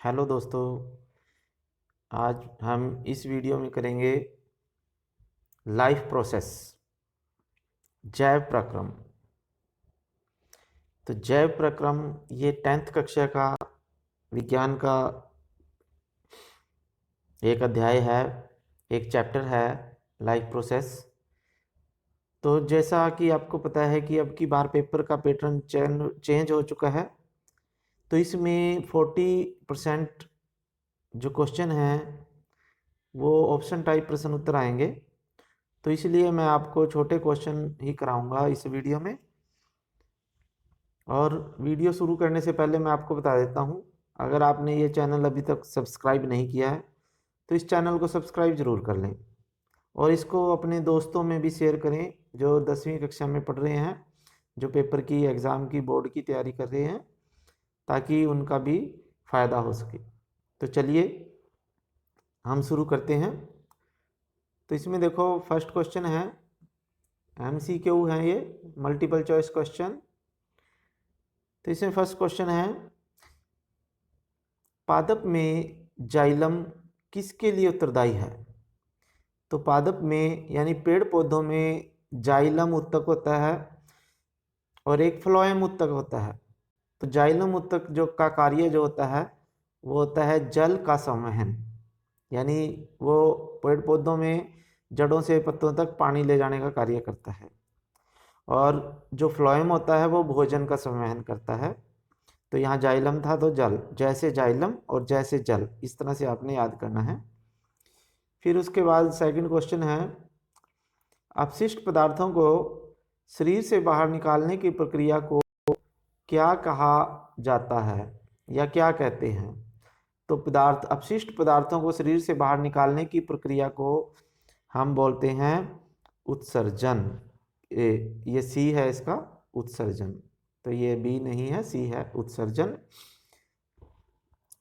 Hello दोस्तों। आज हम इस वीडियो में करेंगे लाइफ प्रोसेस, जैव प्रक्रम। तो जैव प्रक्रम ये 10th कक्षा का विज्ञान का एक अध्याय है, एक चैप्टर है, लाइफ प्रोसेस। तो जैसा कि आपको पता है कि अब की बार पेपर का पैटर्न चेंज हो चुका है। तो इसमें 40% जो क्वेश्चन हैं वो ऑप्शन टाइप प्रश्न उत्तर आएंगे। तो इसलिए मैं आपको छोटे क्वेश्चन ही कराऊंगा इस वीडियो में। और वीडियो शुरू करने से पहले मैं आपको बता देता हूं, अगर आपने ये चैनल अभी तक सब्सक्राइब नहीं किया है तो इस चैनल को सब्सक्राइब ज़रूर कर लें और इसको अपने दोस्तों में भी शेयर करें जो 10वीं कक्षा में पढ़ रहे हैं, जो पेपर की एग्ज़ाम की बोर्ड की तैयारी कर रहे हैं, ताकि उनका भी फ़ायदा हो सके। तो चलिए हम शुरू करते हैं। तो इसमें देखो, फर्स्ट क्वेश्चन है, MCQ है, ये मल्टीपल चॉइस क्वेश्चन। तो इसमें फर्स्ट क्वेश्चन है, पादप में जाइलम किसके लिए उत्तरदायी है? तो पादप में यानी पेड़ पौधों में जाइलम उत्तक होता है और एक फ्लोएम उत्तक होता है। तो जाइलम उत्तक जो का कार्य जो होता है वो होता है जल का संवहन, यानी वो पेड़ पौधों में जड़ों से पत्तों तक पानी ले जाने का कार्य करता है। और जो फ्लोएम होता है वो भोजन का संवहन करता है। तो यहाँ जाइलम था तो जल, जैसे जाइलम और जैसे जल, इस तरह से आपने याद करना है। फिर उसके बाद सेकंड क्वेश्चन है, अपशिष्ट पदार्थों को शरीर से बाहर निकालने की प्रक्रिया को क्या कहा जाता है या क्या कहते हैं? तो अपशिष्ट पदार्थों को शरीर से बाहर निकालने की प्रक्रिया को हम बोलते हैं उत्सर्जन। ये सी है इसका, उत्सर्जन। तो ये बी नहीं है, सी है, उत्सर्जन।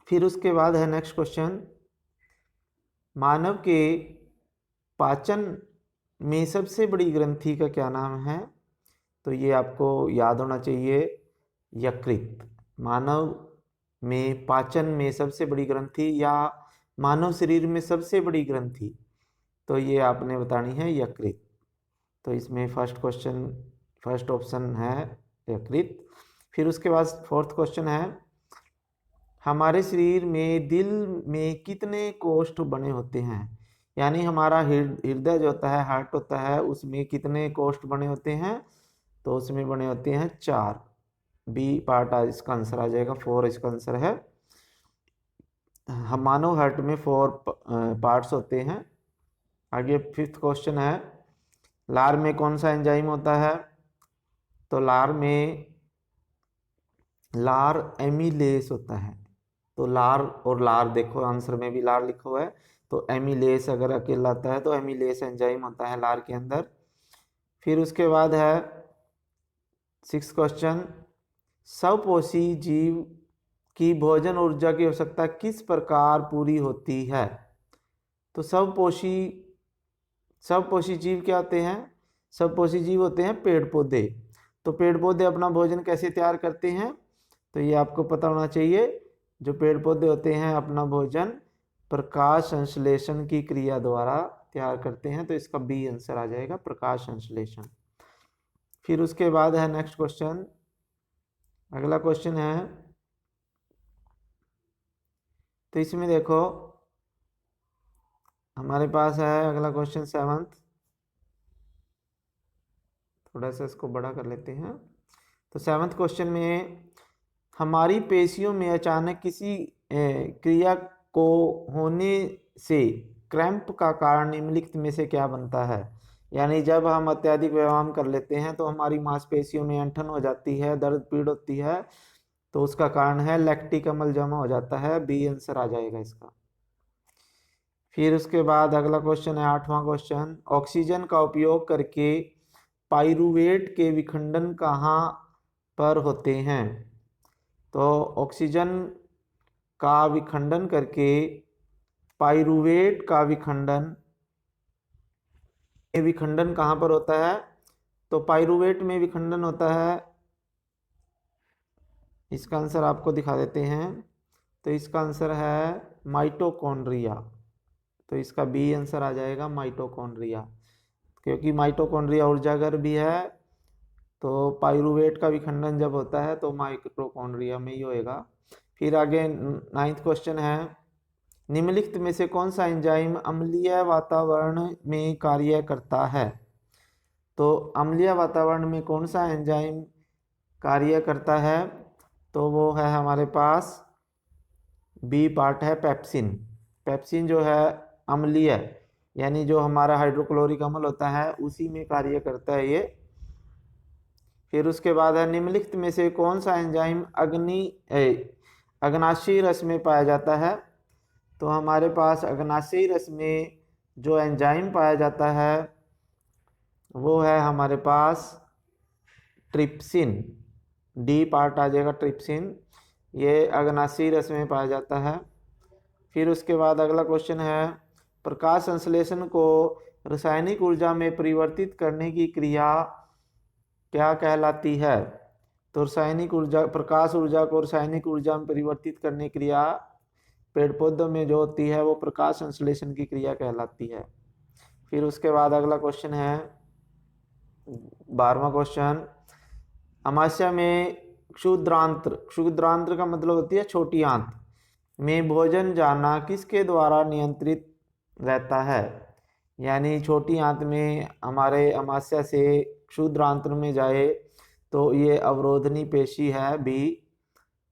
फिर उसके बाद है नेक्स्ट क्वेश्चन, मानव के पाचन में सबसे बड़ी ग्रंथि का क्या नाम है? तो ये आपको याद होना चाहिए, यकृत। मानव में पाचन में सबसे बड़ी ग्रंथि या मानव शरीर में सबसे बड़ी ग्रंथि, तो ये आपने बतानी है यकृत। तो इसमें फर्स्ट ऑप्शन है यकृत। फिर उसके बाद फोर्थ क्वेश्चन है, हमारे शरीर में दिल में कितने कोष्ठ बने होते हैं? यानी हमारा हृदय जो होता है, हार्ट होता है, उसमें कितने कोष्ठ बने होते हैं? तो उसमें बने होते हैं 4। बी पार्ट इसका आंसर आ जाएगा, 4 इसका आंसर है। हम मानव हार्ट में 4 पार्ट्स होते हैं। आगे फिफ्थ क्वेश्चन है, लार में कौन सा एंजाइम होता है? तो लार एमिलेस होता है। तो लार और लार देखो, आंसर में भी लार लिखा हुआ है। तो एमिलेस अगर अकेला आता है तो एमिलेस एंजाइम होता है लार के अंदर। फिर उसके बाद है सिक्स क्वेश्चन, स्वपोषी जीव की भोजन ऊर्जा की आवश्यकता किस प्रकार पूरी होती है? तो स्वपोषी जीव क्या होते हैं? स्वपोषी जीव होते हैं पेड़ पौधे। तो पेड़ पौधे अपना भोजन कैसे तैयार करते हैं? तो ये आपको पता होना चाहिए। जो पेड़ पौधे होते हैं अपना भोजन प्रकाश संश्लेषण की क्रिया द्वारा तैयार करते हैं। तो इसका बी आंसर आ जाएगा, प्रकाश संश्लेषण। फिर उसके बाद है नेक्स्ट क्वेश्चन, अगला क्वेश्चन है, तो इसमें देखो हमारे पास है अगला क्वेश्चन 7th। थोड़ा सा इसको बड़ा कर लेते हैं। तो 7th क्वेश्चन में, हमारी पेशियों में अचानक किसी क्रिया को होने से क्रैम्प का कारण निम्नलिखित में से क्या बनता है? यानी जब हम अत्यधिक व्यायाम कर लेते हैं तो हमारी मांसपेशियों में ऐंठन हो जाती है, दर्द पीड़ होती है। तो उसका कारण है लैक्टिक अम्ल जमा हो जाता है। बी आंसर आ जाएगा इसका। फिर उसके बाद अगला क्वेश्चन है 8वां क्वेश्चन, ऑक्सीजन का उपयोग करके पाइरूवेट के विखंडन कहाँ पर होते हैं? तो ऑक्सीजन का विखंडन करके पाइरूवेट का विखंडन कहाँ पर होता है? तो पाइरूवेट में विखंडन होता है, इसका आंसर आपको दिखा देते हैं, तो इसका आंसर है माइटोकॉन्ड्रिया। तो इसका बी आंसर आ जाएगा माइटोकॉन्ड्रिया, क्योंकि माइटोकॉन्ड्रिया ऊर्जाघर भी है। तो पाइरूवेट का विखंडन जब होता है तो माइटोकॉन्ड्रिया में ही होएगा। फिर आगे 9th क्वेश्चन है, निम्नलिखित में से कौन सा एंजाइम अम्लीय वातावरण में कार्य करता है? तो अम्लीय वातावरण में कौन सा एंजाइम कार्य करता है? तो वो है हमारे पास बी पार्ट है पेप्सिन। पेप्सिन जो है अम्लीय, यानी जो हमारा हाइड्रोक्लोरिक अम्ल होता है उसी में कार्य करता है ये। फिर उसके बाद है, निम्नलिखित में से कौन सा एंजाइम अग्नाशयी रस में पाया जाता है? तो हमारे पास अग्नाशयी रस में जो एंजाइम पाया जाता है वो है हमारे पास ट्रिप्सिन। डी पार्ट आ जाएगा ट्रिप्सिन, ये अग्नाशयी रस में पाया जाता है। फिर उसके बाद अगला क्वेश्चन है, प्रकाश संश्लेषण को रासायनिक ऊर्जा में परिवर्तित करने की क्रिया क्या कहलाती है? तो रासायनिक ऊर्जा, प्रकाश ऊर्जा को रासायनिक ऊर्जा में परिवर्तित करने की क्रिया पेड़ पौधों में जो होती है वो प्रकाश संश्लेषण की क्रिया कहलाती है। फिर उसके बाद अगला क्वेश्चन है 12वां क्वेश्चन, अमाशय में क्षुद्रांत्र, क्षुद्रांत्र का मतलब होती है छोटी आंत, में भोजन जाना किसके द्वारा नियंत्रित रहता है? यानी छोटी आंत में हमारे अमाशय से क्षुद्रांत्र में जाए तो ये अवरोधनी पेशी है बी।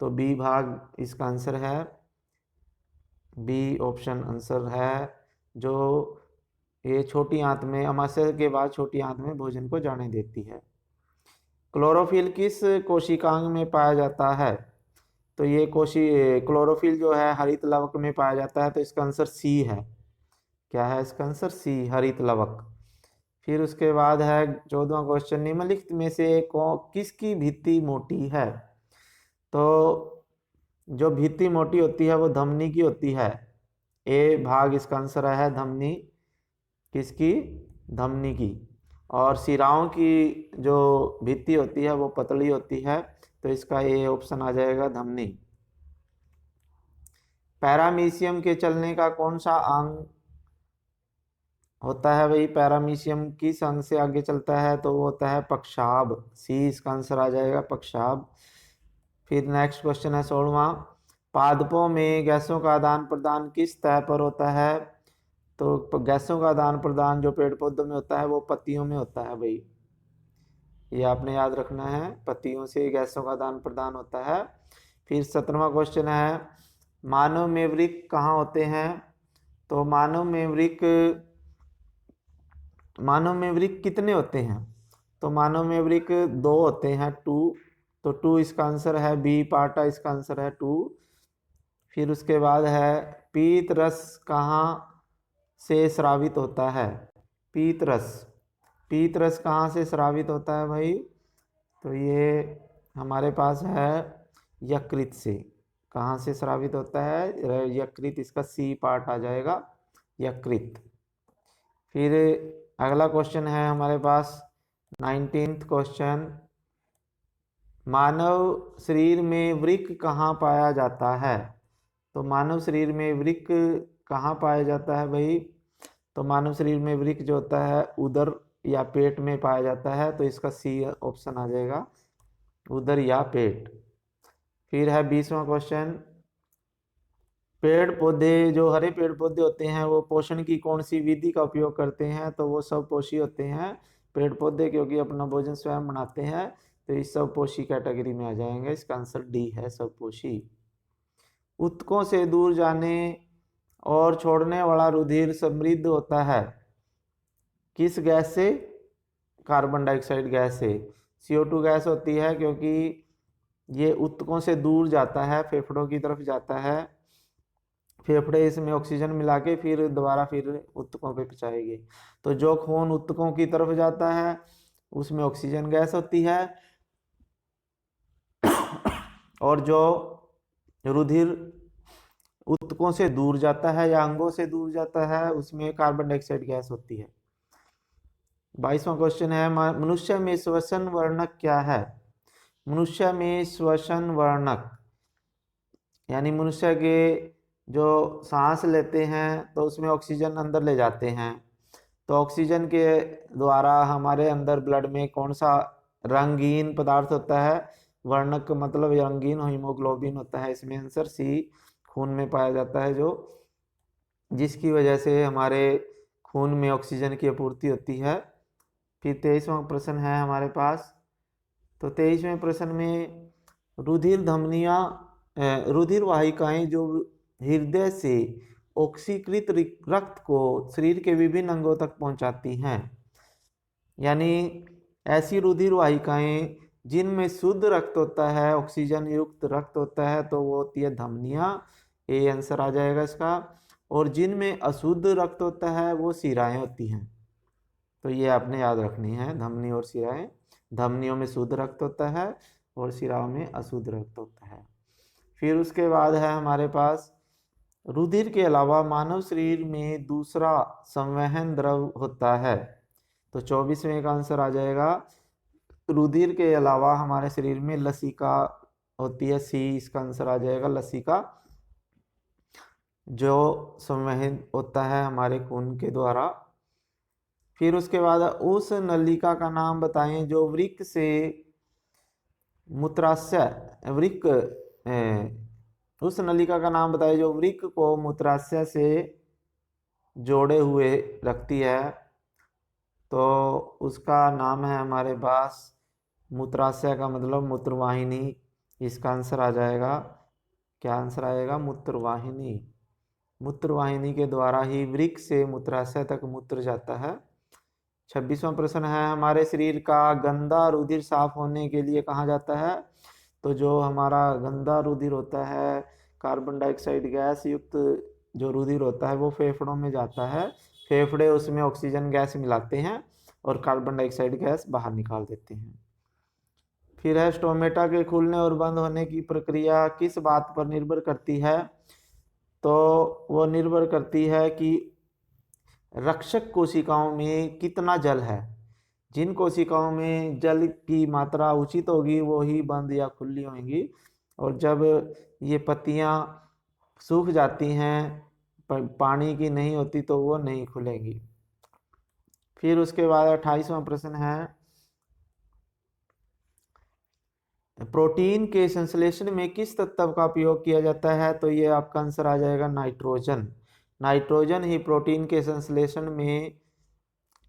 तो बी भाग इसका आंसर है, बी ऑप्शन आंसर है, जो ये छोटी आंत में, अमाशय के बाद छोटी आंत में भोजन को जाने देती है। क्लोरोफिल किस कोशिकांग में पाया जाता है? तो ये क्लोरोफिल जो है हरित लवक में पाया जाता है। तो इसका आंसर सी है। क्या है इसका आंसर? सी, हरित लवक। फिर उसके बाद है 14वां क्वेश्चन, निम्नलिखित में से किसकी भित्ति मोटी है? तो जो भित्ति मोटी होती है वो धमनी की होती है। ए भाग इसका आंसर है धमनी, किसकी? धमनी की। और शिराओं की जो भित्ति होती है वो पतली होती है। तो इसका ये ऑप्शन आ जाएगा धमनी। पैरामीशियम के चलने का कौन सा अंग होता है भाई? पैरामीशियम किस अंग से आगे चलता है? तो वो होता है पक्षाभ। सी इसका आंसर आ जाएगा पक्षाभ। फिर नेक्स्ट क्वेश्चन है 16वां, पादपों में गैसों का आदान प्रदान किस सतह पर होता है? तो गैसों का आदान प्रदान जो पेड़ पौधों में होता है वो पत्तियों में होता है भाई, ये आपने याद रखना है, पत्तियों से गैसों का आदान प्रदान होता है। फिर 17वां क्वेश्चन है, मानव में वृक्क कहाँ होते हैं? तो मानव में वृक्क कितने होते हैं? तो मानव में वृक्क 2 होते हैं, 2। तो 2 इसका आंसर है, बी पार्ट इसका आंसर है 2। फिर उसके बाद है, पीत रस कहाँ से स्रावित होता है? पीत रस कहाँ से स्रावित होता है भाई? तो ये हमारे पास है यकृत से। कहाँ से स्रावित होता है? यकृत, इसका सी पार्ट आ जाएगा, यकृत। फिर अगला क्वेश्चन है हमारे पास 19th क्वेश्चन, मानव शरीर में वृक्क कहाँ पाया जाता है? तो मानव शरीर में वृक्क कहाँ पाया जाता है भाई? तो मानव शरीर में वृक्क जो होता है उदर या पेट में पाया जाता है। तो इसका सी ऑप्शन आ जाएगा, उदर या पेट। फिर है 20वां क्वेश्चन, पेड़ पौधे, जो हरे पेड़ पौधे होते हैं वो पोषण की कौन सी विधि का उपयोग करते हैं? तो वो स्वपोषी होते हैं पेड़ पौधे, क्योंकि अपना भोजन स्वयं बनाते हैं। तो इस स्वपोषी कैटेगरी में आ जाएंगे। इसका आंसर डी है, स्वपोषी। ऊतकों से दूर जाने और छोड़ने वाला रुधिर समृद्ध होता है किस गैस से? कार्बन डाइऑक्साइड गैस से। CO2 गैस होती है, क्योंकि ये ऊतकों से दूर जाता है, फेफड़ों की तरफ जाता है। फेफड़े इसमें ऑक्सीजन मिला के फिर दोबारा फिर ऊतकों पे पहुंचाएंगे। तो जो खून ऊतकों की तरफ जाता है उसमें ऑक्सीजन गैस होती है, और जो रुधिर ऊतकों से दूर जाता है या अंगों से दूर जाता है उसमें कार्बन डाइऑक्साइड गैस होती है। 22वां क्वेश्चन है, मनुष्य में श्वसन वर्णक क्या है? मनुष्य में श्वसन वर्णक यानी मनुष्य के जो सांस लेते हैं तो उसमें ऑक्सीजन अंदर ले जाते हैं, तो ऑक्सीजन के द्वारा हमारे अंदर ब्लड में कौन सा रंगीन पदार्थ होता है, वर्णक मतलब रंगीन हीमोग्लोबिन होता है। इसमें आंसर सी खून में पाया जाता है, जो जिसकी वजह से हमारे खून में ऑक्सीजन की आपूर्ति होती है। फिर 23वां प्रश्न है हमारे पास। तो 23वें प्रश्न में रुधिर धमनियाँ रुधिर वाहिकाएं जो हृदय से ऑक्सीकृत रक्त को शरीर के विभिन्न अंगों तक पहुंचाती हैं, यानी ऐसी रुधिर वाहिकाएं जिनमें शुद्ध रक्त होता है, ऑक्सीजन युक्त रक्त होता है, तो वो होती है धमनियाँ, ये आंसर आ जाएगा इसका। और जिनमें अशुद्ध रक्त होता है वो शिराएं होती हैं। तो ये आपने याद रखनी है, धमनी और शिराएं। धमनियों में शुद्ध रक्त होता है और शिराओं में अशुद्ध रक्त होता है। फिर उसके बाद है हमारे पास रुधिर के अलावा मानव शरीर में दूसरा संवहन द्रव होता है। तो 24वें का आंसर आ जाएगा, रुधिर के अलावा हमारे शरीर में लसिका होती है, सी इसका आंसर आ जाएगा, लसिका, जो संवहन होता है हमारे खून के द्वारा। फिर उसके बाद उस नलिका का नाम बताएं जो वृक्क से मूत्राशय वृक्क उस नलिका का नाम बताएं जो वृक्क को मूत्राशय से जोड़े हुए रखती है। तो उसका नाम है हमारे पास, मूत्राशय का मतलब मूत्रवाहिनी, इसका आंसर आ जाएगा, क्या आंसर आएगा, मूत्रवाहिनी। मूत्रवाहिनी के द्वारा ही वृक्क से मूत्राशय तक मूत्र जाता है। 26वां प्रश्न है, हमारे शरीर का गंदा रुधिर साफ होने के लिए कहाँ जाता है। तो जो हमारा गंदा रुधिर होता है, कार्बन डाइऑक्साइड गैस युक्त जो रुधिर होता है वो फेफड़ों में जाता है। फेफड़े उसमें ऑक्सीजन गैस मिलाते हैं और कार्बन डाइऑक्साइड गैस बाहर निकाल देते हैं। फिर है स्टोमेटा के खुलने और बंद होने की प्रक्रिया किस बात पर निर्भर करती है। तो वो निर्भर करती है कि रक्षक कोशिकाओं में कितना जल है। जिन कोशिकाओं में जल की मात्रा उचित होगी वो ही बंद या खुली होंगी, और जब ये पत्तियां सूख जाती हैं, पानी की नहीं होती, तो वो नहीं खुलेंगी। फिर उसके बाद 28वां प्रश्न है, प्रोटीन के संश्लेषण में किस तत्व का उपयोग किया जाता है। तो ये आपका आंसर आ जाएगा, नाइट्रोजन। नाइट्रोजन ही प्रोटीन के संश्लेषण में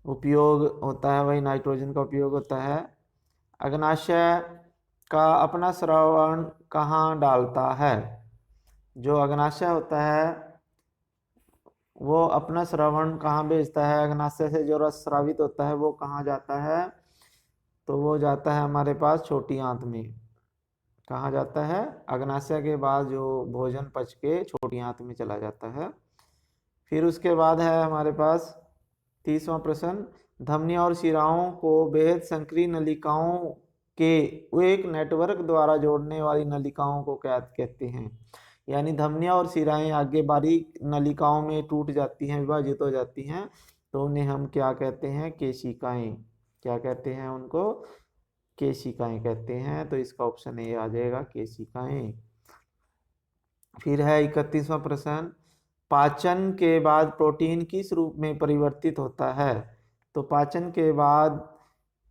उपयोग होता है, वही नाइट्रोजन का उपयोग होता है। अग्नाशय का अपना स्रावण कहाँ डालता है। जो अग्नाशय होता है वो अपना स्रावण कहाँ भेजता है, अग्नाशय से जो रस स्रावित होता है वो कहाँ जाता है। तो वो जाता है हमारे पास छोटी आंत में। कहाँ जाता है, अग्नाशय के बाद जो भोजन पच के छोटी आंत में चला जाता है। फिर उसके बाद है हमारे पास 30वां प्रश्न, धमनियों और शिराओं को बेहद संकीर्ण नलिकाओं के एक नेटवर्क द्वारा जोड़ने वाली नलिकाओं को क्या कहते हैं। यानी धमनियां और शिराएं आगे बारीक नलिकाओं में टूट जाती हैं, विभाजित हो जाती हैं, तो उन्हें हम क्या कहते हैं, केशिकाएं। क्या कहते हैं उनको, केशिकाएं कहते हैं। तो इसका ऑप्शन ए आ जाएगा, केशिकाएं। फिर है 31वां प्रश्न, पाचन के बाद प्रोटीन किस रूप में परिवर्तित होता है। तो पाचन के बाद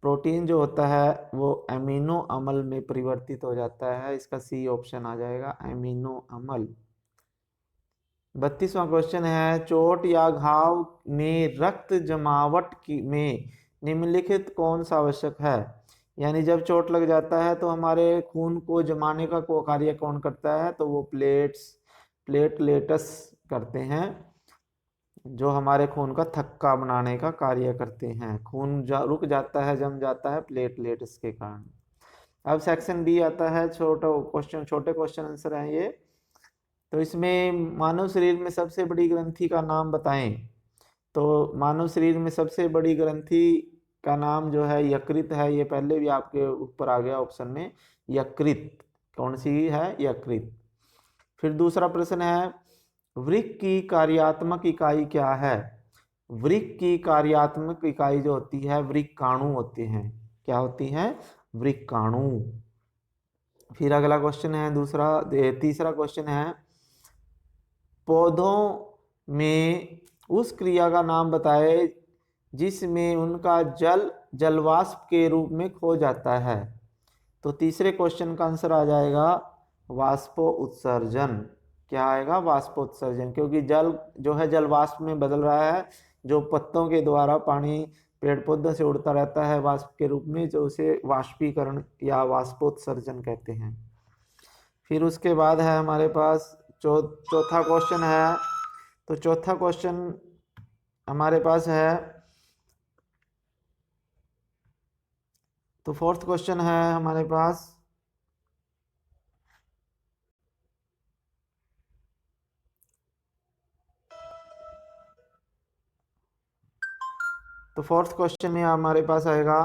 प्रोटीन जो होता है वो एमिनो अम्ल में परिवर्तित हो जाता है। इसका सी ऑप्शन आ जाएगा, एमिनो अम्ल। 32वां क्वेश्चन है, चोट या घाव में रक्त जमावट में निम्नलिखित कौन सा आवश्यक है। यानी जब चोट लग जाता है तो हमारे खून को जमाने का कार्य कौन करता है। तो वो प्लेटलेट्स करते हैं, जो हमारे खून का थक्का बनाने का कार्य करते हैं। खून रुक जाता है, जम जाता है प्लेटलेट्स के कारण। अब सेक्शन बी आता है, छोटे क्वेश्चन आंसर है ये। तो इसमें मानव शरीर में सबसे बड़ी ग्रंथि का नाम बताएं। तो मानव शरीर में सबसे बड़ी ग्रंथि का नाम जो है यकृत है। ये पहले भी आपके ऊपर आ गया ऑप्शन में, यकृत। कौन सी है, यकृत। फिर दूसरा प्रश्न है, वृक्क की कार्यात्मक इकाई क्या है। वृक्क की कार्यात्मक इकाई जो होती है, वृक्काणु होते हैं। क्या होती हैं, वृक्काणु। फिर अगला क्वेश्चन है तीसरा क्वेश्चन है, पौधों में उस क्रिया का नाम बताए जिसमें उनका जलवाष्प के रूप में खो जाता है। तो तीसरे क्वेश्चन का आंसर आ जाएगा वाष्पो उत्सर्जन। क्या आएगा? वाष्पो उत्सर्जन, क्योंकि जल जो है जलवाष्प में बदल रहा है, जो पत्तों के द्वारा पानी पेड़ पौधों से उड़ता रहता है वाष्प के रूप में, जो उसे वाष्पीकरण या वाष्पोत्सर्जन कहते हैं। फिर उसके बाद है हमारे पास चौथा क्वेश्चन है। तो चौथा क्वेश्चन हमारे पास है, तो फोर्थ क्वेश्चन है हमारे पास, तो फोर्थ क्वेश्चन में हमारे पास आएगा,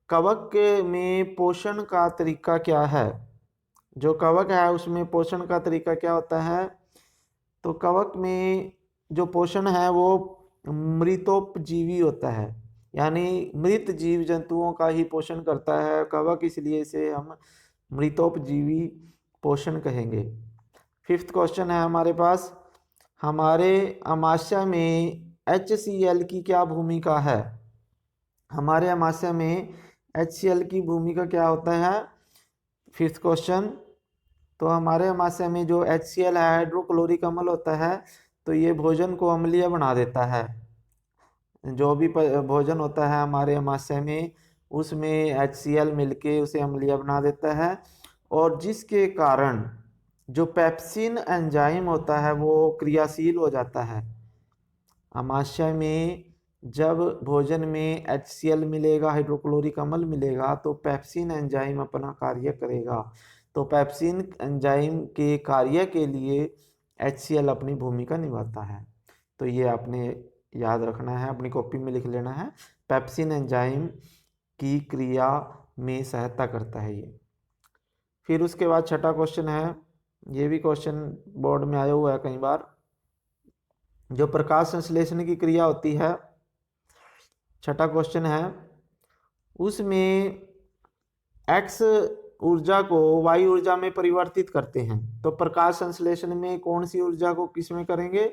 कवक में पोषण का तरीका क्या है? जो कवक है उसमें पोषण का तरीका क्या होता है? तो कवक में जो पोषण है वो मृतोपजीवी होता है, यानी मृत जीव जंतुओं का ही पोषण करता है कवक, इसलिए इसे हम मृतोपजीवी पोषण कहेंगे। फिफ्थ क्वेश्चन है हमारे पास, हमारे अमाशय में HCl की क्या भूमिका है? हमारे अमाशय में HCl की भूमिका क्या होता है? फिफ्थ क्वेश्चन, तो हमारे अमाशय में जो HCl है, हाइड्रोक्लोरिक अम्ल होता है, तो ये भोजन को अम्लीय बना देता है। जो भी भोजन होता है हमारे अमाशय में, उसमें HCl मिलके उसे अम्लीय बना देता है, और जिसके कारण जो पेप्सिन एंजाइम होता है वो क्रियाशील हो जाता है। अमाशय में जब भोजन में HCl मिलेगा, हाइड्रोक्लोरिक अम्ल मिलेगा, तो पेप्सिन एंजाइम अपना कार्य करेगा। तो पेप्सिन एंजाइम के कार्य के लिए HCl अपनी भूमिका निभाता है। तो ये आपने याद रखना है, अपनी कॉपी में लिख लेना है, पेप्सिन एंजाइम की क्रिया में सहायता करता है ये। फिर उसके बाद छठा क्वेश्चन है, ये भी क्वेश्चन बोर्ड में आया हुआ है कई बार, जो प्रकाश संश्लेषण की क्रिया होती है, छठा क्वेश्चन है, उसमें X ऊर्जा को Y ऊर्जा में परिवर्तित करते हैं। तो प्रकाश संश्लेषण में कौन सी ऊर्जा को किस में करेंगे?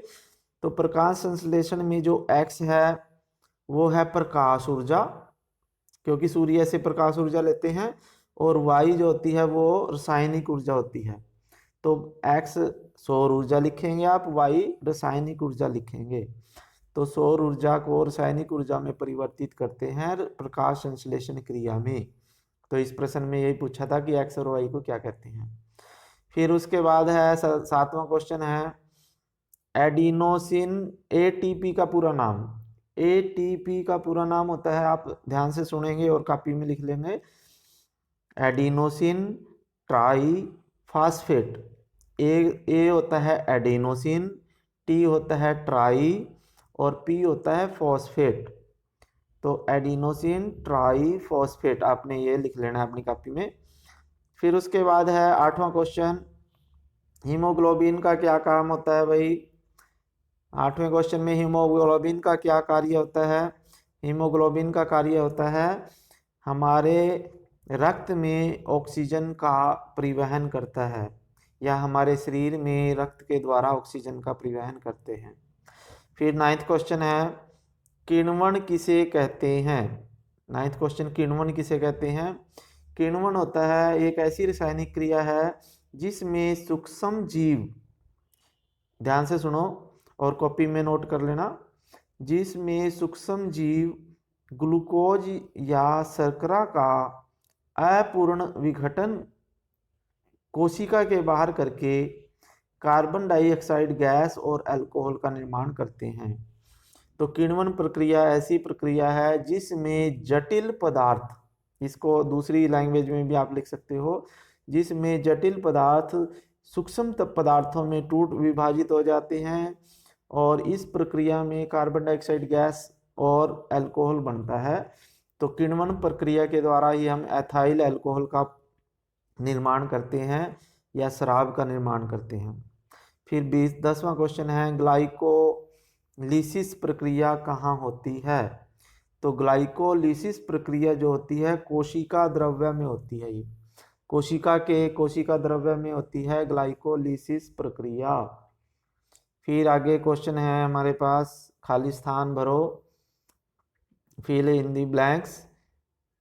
तो प्रकाश संश्लेषण में जो X है वो है प्रकाश ऊर्जा, क्योंकि सूर्य से प्रकाश ऊर्जा लेते हैं, और Y जो होती है वो रासायनिक ऊर्जा होती है। तो X सौर ऊर्जा लिखेंगे आप, Y रासायनिक ऊर्जा लिखेंगे। तो सौर ऊर्जा को रासायनिक ऊर्जा में परिवर्तित करते हैं प्रकाश संश्लेषण क्रिया में। तो इस प्रश्न में यही पूछा था कि X और Y को क्या कहते हैं। फिर उसके बाद है सातवां क्वेश्चन है, एडिनोसिन ATP का पूरा नाम। ATP का पूरा नाम होता है, आप ध्यान से सुनेंगे और कॉपी में लिख लेंगे, एडिनोसिन ट्राई फास्फेट। ए होता है एडिनोसिन, T होता है ट्राई, और P होता है फॉस्फेट। तो एडिनोसिन ट्राई फॉस्फेट आपने ये लिख लेना है अपनी कॉपी में। फिर उसके बाद है आठवां क्वेश्चन, हीमोग्लोबिन का क्या काम होता है भाई? आठवें क्वेश्चन में हीमोग्लोबिन का क्या कार्य होता है? हीमोग्लोबिन का कार्य होता है हमारे रक्त में ऑक्सीजन का परिवहन करता है, या हमारे शरीर में रक्त के द्वारा ऑक्सीजन का परिवहन करते हैं। फिर नाइन्थ क्वेश्चन है, किण्वन किसे कहते हैं? नाइन्थ क्वेश्चन, किण्वन किसे कहते हैं? किण्वन होता है एक ऐसी रासायनिक क्रिया है जिसमें सूक्ष्म जीव, ध्यान से सुनो और कॉपी में नोट कर लेना, जिसमें सूक्ष्म जीव ग्लूकोज या शर्करा का अपूर्ण विघटन कोशिका के बाहर करके कार्बन डाइऑक्साइड गैस और अल्कोहल का निर्माण करते हैं। तो किण्वन प्रक्रिया ऐसी प्रक्रिया है जिसमें जटिल पदार्थ, इसको दूसरी लैंग्वेज में भी आप लिख सकते हो, जिसमें जटिल पदार्थ सूक्ष्म पदार्थों में टूट विभाजित हो जाते हैं, और इस प्रक्रिया में कार्बन डाइऑक्साइड गैस और अल्कोहल बनता है। तो किण्वन प्रक्रिया के द्वारा ही हम एथाइल अल्कोहल का निर्माण करते हैं या शराब का निर्माण करते हैं। फिर 10वां क्वेश्चन है, ग्लाइकोलिसिस प्रक्रिया कहाँ होती है? तो ग्लाइकोलिसिस प्रक्रिया जो होती है कोशिका द्रव्य में होती है। ये कोशिका द्रव्य में होती है ग्लाइकोलिसिस प्रक्रिया। फिर आगे क्वेश्चन है हमारे पास, खाली स्थान भरो, fill in the blanks.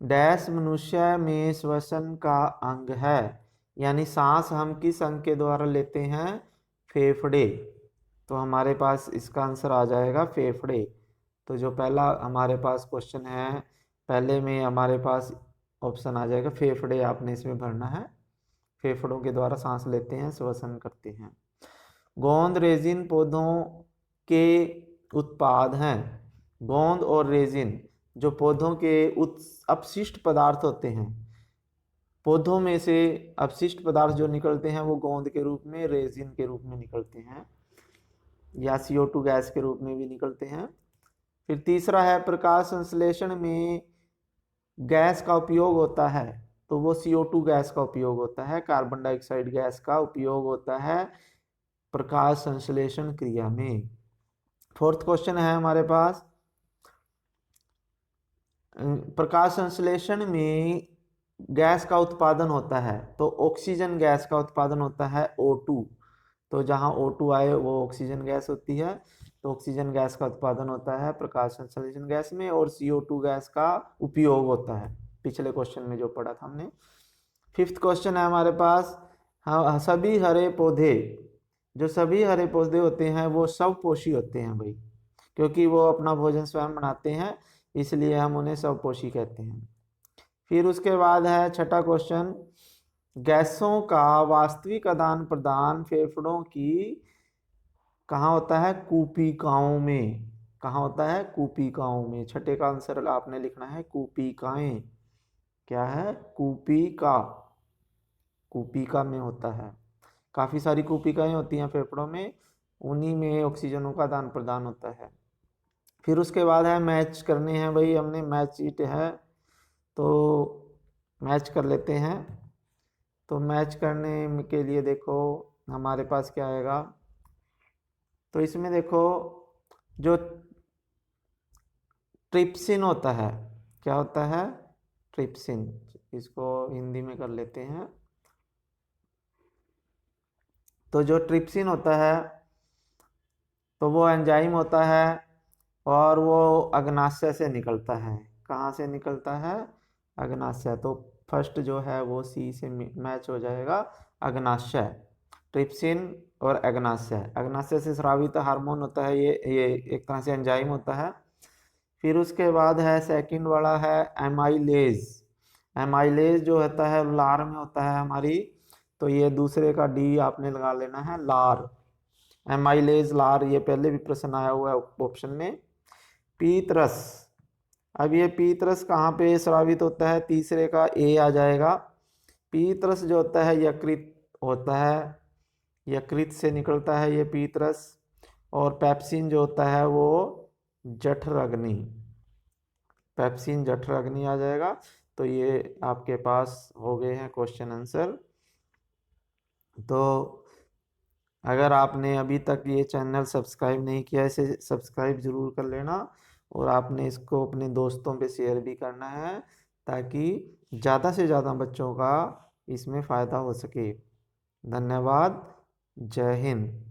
Dash मनुष्य में श्वसन का अंग है, यानी सांस हम किस अंग के द्वारा लेते हैं? फेफड़े। तो हमारे पास इसका आंसर आ जाएगा फेफड़े। तो जो पहला हमारे पास क्वेश्चन है, पहले में हमारे पास ऑप्शन आ जाएगा फेफड़े, आपने इसमें भरना है। फेफड़ों के द्वारा सांस लेते हैं, श्वसन करते हैं। गोंद रेजिन पौधों के उत्पाद हैं। गोंद और रेजिन जो पौधों के अपशिष्ट पदार्थ होते हैं, पौधों में से अपशिष्ट पदार्थ जो निकलते हैं वो गोंद के रूप में, रेजिन के रूप में निकलते हैं, या CO2 गैस के रूप में भी निकलते हैं। फिर तीसरा है, प्रकाश संश्लेषण में गैस का उपयोग होता है, तो वो CO2 गैस का उपयोग होता है, कार्बन डाइऑक्साइड गैस का उपयोग होता है प्रकाश संश्लेषण क्रिया में। फोर्थ क्वेश्चन है हमारे पास, प्रकाश संश्लेषण में गैस का उत्पादन होता है, तो ऑक्सीजन गैस का उत्पादन होता है O2। तो जहां O2 आए वो ऑक्सीजन गैस होती है, तो ऑक्सीजन गैस का उत्पादन होता है प्रकाश संश्लेषण गैस में, और CO2 गैस का उपयोग होता है, पिछले क्वेश्चन में जो पढ़ा था हमने। फिफ्थ क्वेश्चन है हमारे पास, हाँ, सभी हरे पौधे, जो सभी हरे पौधे होते हैं वो स्वपोषी होते हैं भाई, क्योंकि वो अपना भोजन स्वयं बनाते हैं, इसलिए हम उन्हें स्वपोषी कहते हैं। फिर उसके बाद है छठा क्वेश्चन, गैसों का वास्तविक आदान प्रदान फेफड़ों की कहाँ होता है? कूपिकाओं में। कहाँ होता है? कूपिकाओं में। छठे का आंसर आपने लिखना है कूपिकाएं। क्या है? कूपिका। कूपिका में होता है, काफी सारी कूपिकाएं होती हैं फेफड़ों में, उन्हीं में ऑक्सीजनों का आदान प्रदान होता है। फिर उसके बाद है मैच करने हैं भाई, हमने मैच शीट है तो मैच कर लेते हैं। तो मैच करने के लिए देखो हमारे पास क्या आएगा, तो इसमें देखो जो ट्रिप्सिन होता है, क्या होता है? ट्रिप्सिन। इसको हिंदी में कर लेते हैं। तो जो ट्रिप्सिन होता है तो वो एंजाइम होता है, और वो अग्नाशय से निकलता है। कहाँ से निकलता है? अग्नाशय। तो फर्स्ट जो है वो सी से मैच हो जाएगा, अग्नाशय। ट्रिप्सिन और अग्नाशय। अग्नाशय से स्रावित हार्मोन होता है, ये एक तरह से एंजाइम होता है। फिर उसके बाद है सेकंड वाला है एमाइलेज। एमाइलेज जो होता है लार में होता है हमारी, तो ये दूसरे का डी आपने लगा लेना है, लार। एमाइलेज लार, ये पहले भी प्रश्न आया हुआ है ऑप्शन में। पीतरस, अब ये पीतरस कहाँ पे स्रावित होता है? तीसरे का ए आ जाएगा। पीतरस जो होता है यकृत होता है, यकृत से निकलता है ये पीतरस। और पेप्सिन जो होता है वो जठराग्नि। पेप्सिन जठराग्नि आ जाएगा। तो ये आपके पास हो गए हैं क्वेश्चन आंसर। तो अगर आपने अभी तक ये चैनल सब्सक्राइब नहीं किया, इसे सब्सक्राइब जरूर कर लेना, और आपने इसको अपने दोस्तों पे शेयर भी करना है, ताकि ज़्यादा से ज़्यादा बच्चों का इसमें फ़ायदा हो सके। धन्यवाद। जय हिंद।